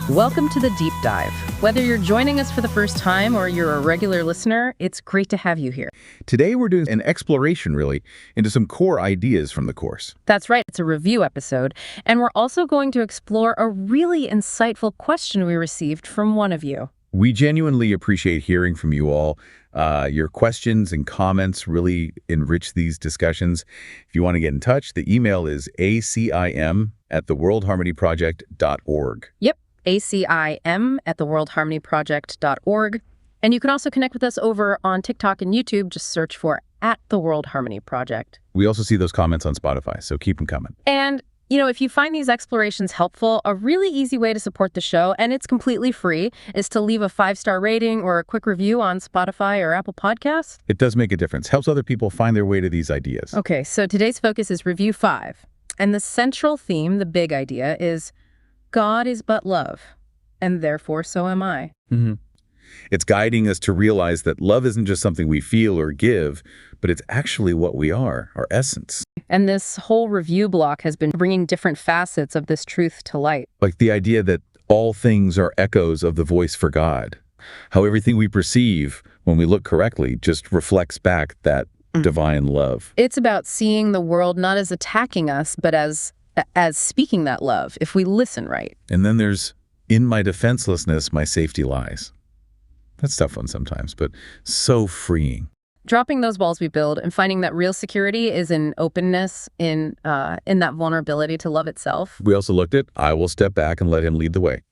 Welcome to the Deep Dive. Whether you're joining us for the first time or you're a regular listener, it's great to have you here. Today we're doing an exploration, really, into some core ideas from the course. That's right, it's a review episode, and we're also going to explore a really insightful question we received from one of you. We genuinely appreciate hearing from you all. Your questions and comments really enrich these discussions. If you want to get in touch, the email is acim@theworldharmonyproject.org. Yep, ACIM@theworldharmonyproject.org. And you can also connect with us over on TikTok and YouTube. Just search for @theworldharmonyproject. We also see those comments on Spotify, so keep them coming. And if you find these explorations helpful, a really easy way to support the show, and it's completely free, is to leave a 5-star rating or a quick review on Spotify or Apple Podcasts. It does make a difference. Helps other people find their way to these ideas. Okay, so today's focus is Review 5. And the central theme, the big idea, is God is but love, and therefore so am I. It's guiding us to realize that love isn't just something we feel or give, but it's actually what we are, our essence. And this whole review block has been bringing different facets of this truth to light. Like the idea that all things are echoes of the voice for God. How everything we perceive when we look correctly just reflects back that divine love. It's about seeing the world not as attacking us, but as speaking that love, if we listen right. And then there's, in my defenselessness, my safety lies. That's tough one sometimes, but so freeing. Dropping those walls we build and finding that real security is in openness, in that vulnerability to love itself. We also looked at, I will step back and let him lead the way.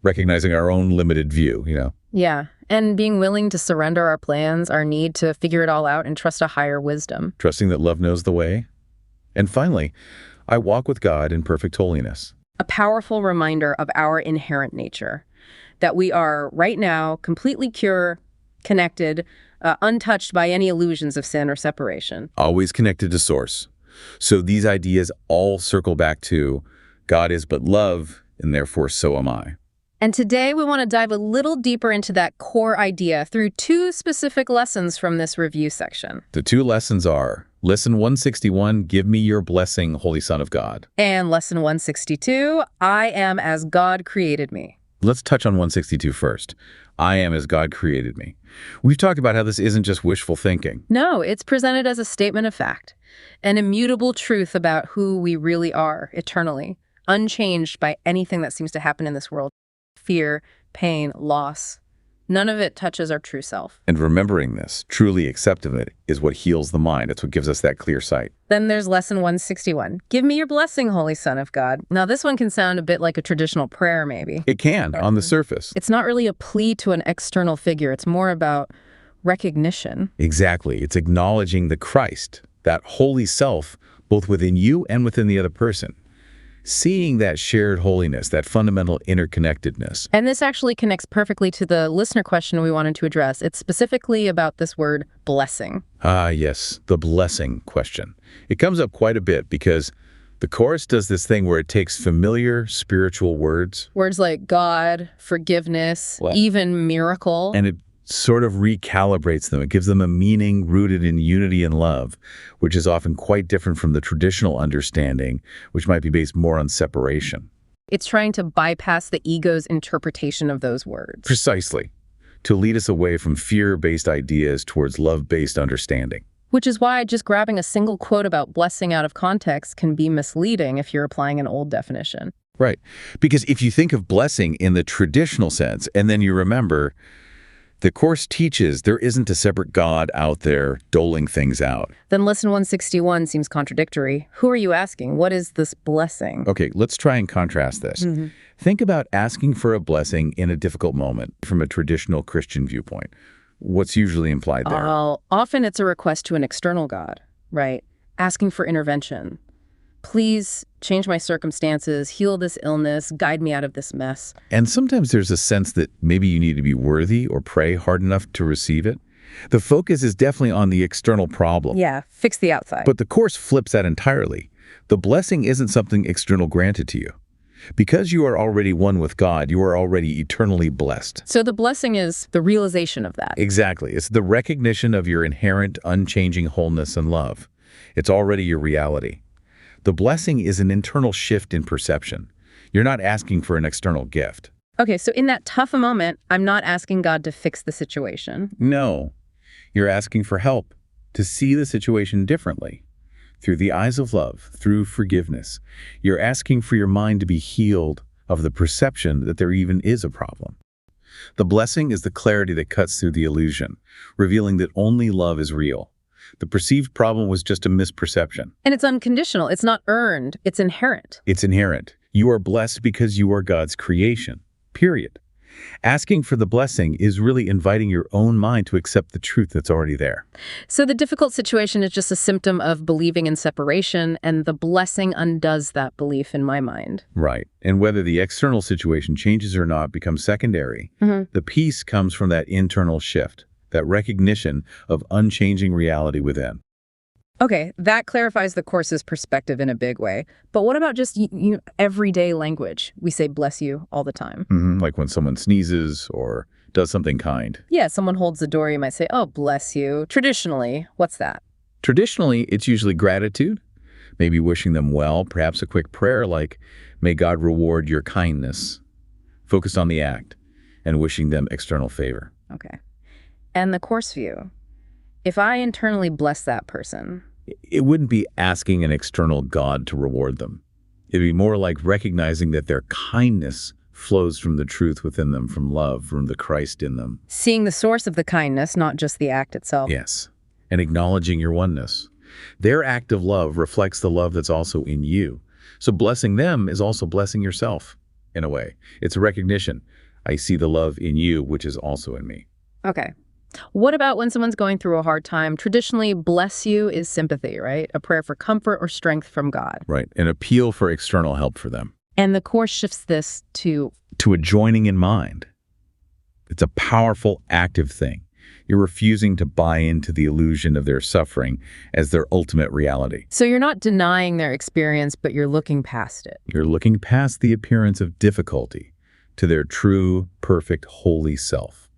Recognizing our own limited view, Yeah, and being willing to surrender our plans, our need to figure it all out and trust a higher wisdom. Trusting that love knows the way. And finally, I walk with God in perfect holiness. A powerful reminder of our inherent nature, that we are right now completely pure, connected, untouched by any illusions of sin or separation. Always connected to source. So these ideas all circle back to God is but love, and therefore so am I. And today we want to dive a little deeper into that core idea through 2 specific lessons from this review section. The 2 lessons are, Lesson 161, Give me your blessing, Holy Son of God. And Lesson 162, I am as God created me. Let's touch on 162 first. I am as God created me. We've talked about how this isn't just wishful thinking. No, it's presented as a statement of fact, an immutable truth about who we really are eternally, unchanged by anything that seems to happen in this world. Fear, pain, loss. None of it touches our true self. And remembering this, truly accepting it, is what heals the mind. It's what gives us that clear sight. Then there's Lesson 161. Give me your blessing, Holy Son of God. Now, this one can sound a bit like a traditional prayer, maybe. It can, on the surface. It's not really a plea to an external figure. It's more about recognition. Exactly. It's acknowledging the Christ, that holy self, both within you and within the other person. Seeing that shared holiness, that fundamental interconnectedness. And this actually connects perfectly to the listener question we wanted to address. It's specifically about this word blessing. Ah, yes, the blessing question. It comes up quite a bit because the chorus does this thing where it takes familiar spiritual words. Words like God, forgiveness, even miracle. And it sort of recalibrates them. It gives them a meaning rooted in unity and love, which is often quite different from the traditional understanding, which might be based more on separation. It's trying to bypass the ego's interpretation of those words. Precisely. To lead us away from fear-based ideas towards love-based understanding. Which is why just grabbing a single quote about blessing out of context can be misleading if you're applying an old definition. Right. Because if you think of blessing in the traditional sense, and then you remember the Course teaches there isn't a separate God out there doling things out. Then Lesson 161 seems contradictory. Who are you asking? What is this blessing? Okay, let's try and contrast this. Think about asking for a blessing in a difficult moment from a traditional Christian viewpoint. What's usually implied there? Often it's a request to an external God, right? Asking for intervention. Please change my circumstances, heal this illness, guide me out of this mess. And sometimes there's a sense that maybe you need to be worthy or pray hard enough to receive it. The focus is definitely on the external problem. Yeah, fix the outside. But the Course flips that entirely. The blessing isn't something external granted to you. Because you are already one with God, you are already eternally blessed. So the blessing is the realization of that. Exactly. It's the recognition of your inherent, unchanging wholeness and love. It's already your reality. The blessing is an internal shift in perception. You're not asking for an external gift. Okay, so in that tough moment, I'm not asking God to fix the situation. No, you're asking for help to see the situation differently. Through the eyes of love, through forgiveness. You're asking for your mind to be healed of the perception that there even is a problem. The blessing is the clarity that cuts through the illusion, revealing that only love is real. The perceived problem was just a misperception. And it's unconditional. It's not earned. It's inherent. It's inherent. You are blessed because you are God's creation, period. Asking for the blessing is really inviting your own mind to accept the truth that's already there. So the difficult situation is just a symptom of believing in separation, and the blessing undoes that belief in my mind. Right. And whether the external situation changes or not becomes secondary, the peace comes from that internal shift, that recognition of unchanging reality within. Okay, that clarifies the Course's perspective in a big way. But what about just everyday language? We say bless you all the time. Like when someone sneezes or does something kind. Yeah, someone holds the door, you might say, oh, bless you. Traditionally, what's that? Traditionally, it's usually gratitude, maybe wishing them well, perhaps a quick prayer like, may God reward your kindness, focused on the act, and wishing them external favor. Okay. And the Course view, if I internally bless that person, it wouldn't be asking an external God to reward them. It'd be more like recognizing that their kindness flows from the truth within them, from love, from the Christ in them. seeing the source of the kindness, not just the act itself. Yes, and acknowledging your oneness. Their act of love reflects the love that's also in you. So blessing them is also blessing yourself, in a way. It's a recognition. I see the love in you, which is also in me. Okay. What about when someone's going through a hard time? Traditionally, bless you is sympathy, right? A prayer for comfort or strength from God. Right, an appeal for external help for them. And the Course shifts this to a joining in mind. It's a powerful, active thing. You're refusing to buy into the illusion of their suffering as their ultimate reality. So you're not denying their experience, but you're looking past it. You're looking past the appearance of difficulty to their true, perfect, holy self,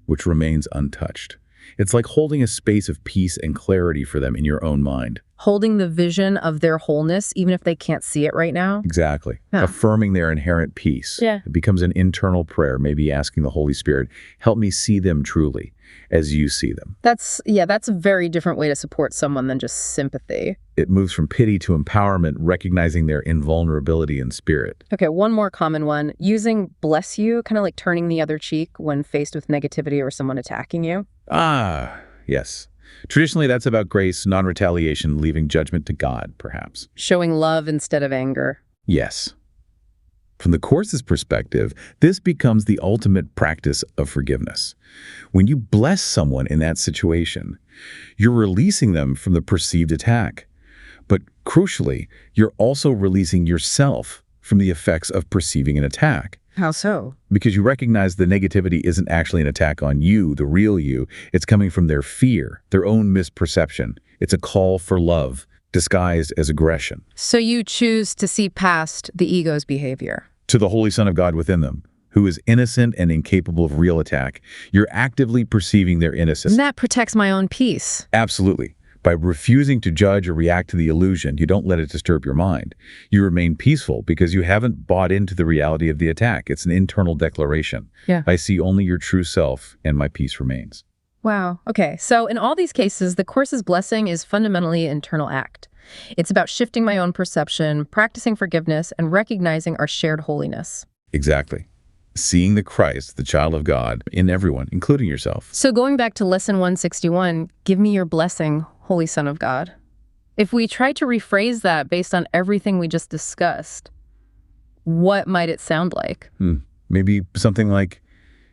which remains untouched. It's like holding a space of peace and clarity for them in your own mind. Holding the vision of their wholeness, even if they can't see it right now. Exactly. Yeah. Affirming their inherent peace. Yeah. It becomes an internal prayer, maybe asking the Holy Spirit, help me see them truly as you see them. That's a very different way to support someone than just sympathy. It moves from pity to empowerment, recognizing their invulnerability in spirit. Okay, one more common one. Using bless you, kind of like turning the other cheek when faced with negativity or someone attacking you. Ah, yes. Traditionally, that's about grace, non-retaliation, leaving judgment to God, perhaps. Showing love instead of anger. Yes. From the Course's perspective, this becomes the ultimate practice of forgiveness. When you bless someone in that situation, you're releasing them from the perceived attack. But crucially, you're also releasing yourself from the effects of perceiving an attack. How so? Because you recognize the negativity isn't actually an attack on you, the real you. It's coming from their fear, their own misperception. It's a call for love, disguised as aggression. So you choose to see past the ego's behavior. To the Holy Son of God within them, who is innocent and incapable of real attack. You're actively perceiving their innocence. And that protects my own peace. Absolutely. By refusing to judge or react to the illusion, you don't let it disturb your mind. You remain peaceful because you haven't bought into the reality of the attack. It's an internal declaration. Yeah. I see only your true self, and my peace remains. Wow. Okay. So in all these cases, the Course's blessing is fundamentally an internal act. It's about shifting my own perception, practicing forgiveness, and recognizing our shared holiness. Exactly. Seeing the Christ, the child of God, in everyone, including yourself. So going back to lesson 161, give me your blessing, Holy Son of God. If we try to rephrase that based on everything we just discussed, what might it sound like? Maybe something like,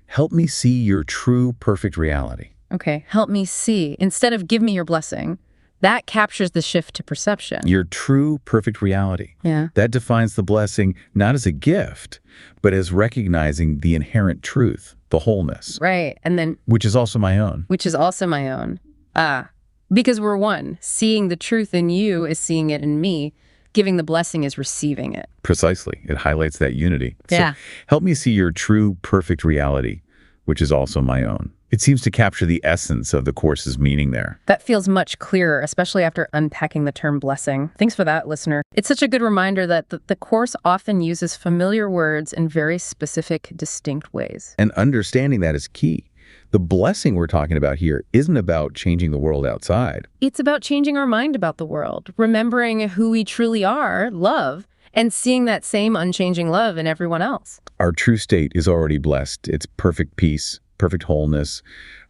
help me see your true, perfect reality. Okay, help me see. Instead of give me your blessing, that captures the shift to perception. Your true, perfect reality. Yeah. That defines the blessing not as a gift, but as recognizing the inherent truth, the wholeness. Right. And then, which is also my own. which is also my own. Because we're one. Seeing the truth in you is seeing it in me. Giving the blessing is receiving it. Precisely. It highlights that unity. Yeah. So help me see your true, perfect reality. which is also my own. It seems to capture the essence of the Course's meaning there. That feels much clearer, especially after unpacking the term blessing. Thanks for that, listener. It's such a good reminder that the Course often uses familiar words in very specific, distinct ways. And understanding that is key. The blessing we're talking about here isn't about changing the world outside. It's about changing our mind about the world, remembering who we truly are, love, and seeing that same unchanging love in everyone else. Our true state is already blessed. It's perfect peace, perfect wholeness.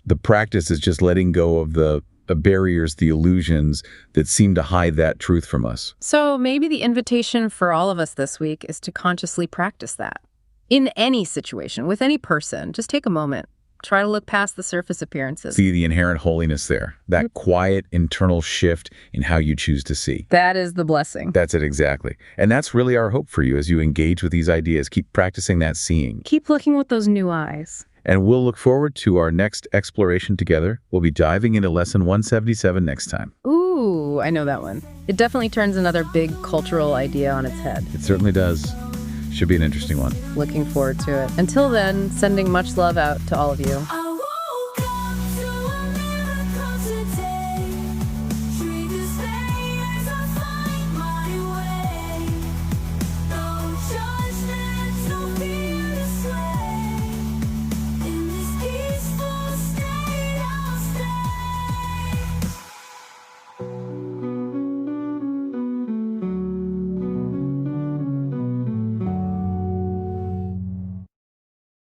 The practice is just letting go of the barriers, the illusions that seem to hide that truth from us. So maybe the invitation for all of us this week is to consciously practice that. In any situation, with any person, just take a moment. Try to look past the surface appearances. See the inherent holiness there, that quiet internal shift in how you choose to see. That is the blessing. That's it, exactly. And that's really our hope for you as you engage with these ideas. Keep practicing that seeing. Keep looking with those new eyes. And we'll look forward to our next exploration together. We'll be diving into lesson 177 next time. Ooh, I know that one. It definitely turns another big cultural idea on its head. It certainly does. Should be an interesting one. Looking forward to it. Until then, sending much love out to all of you.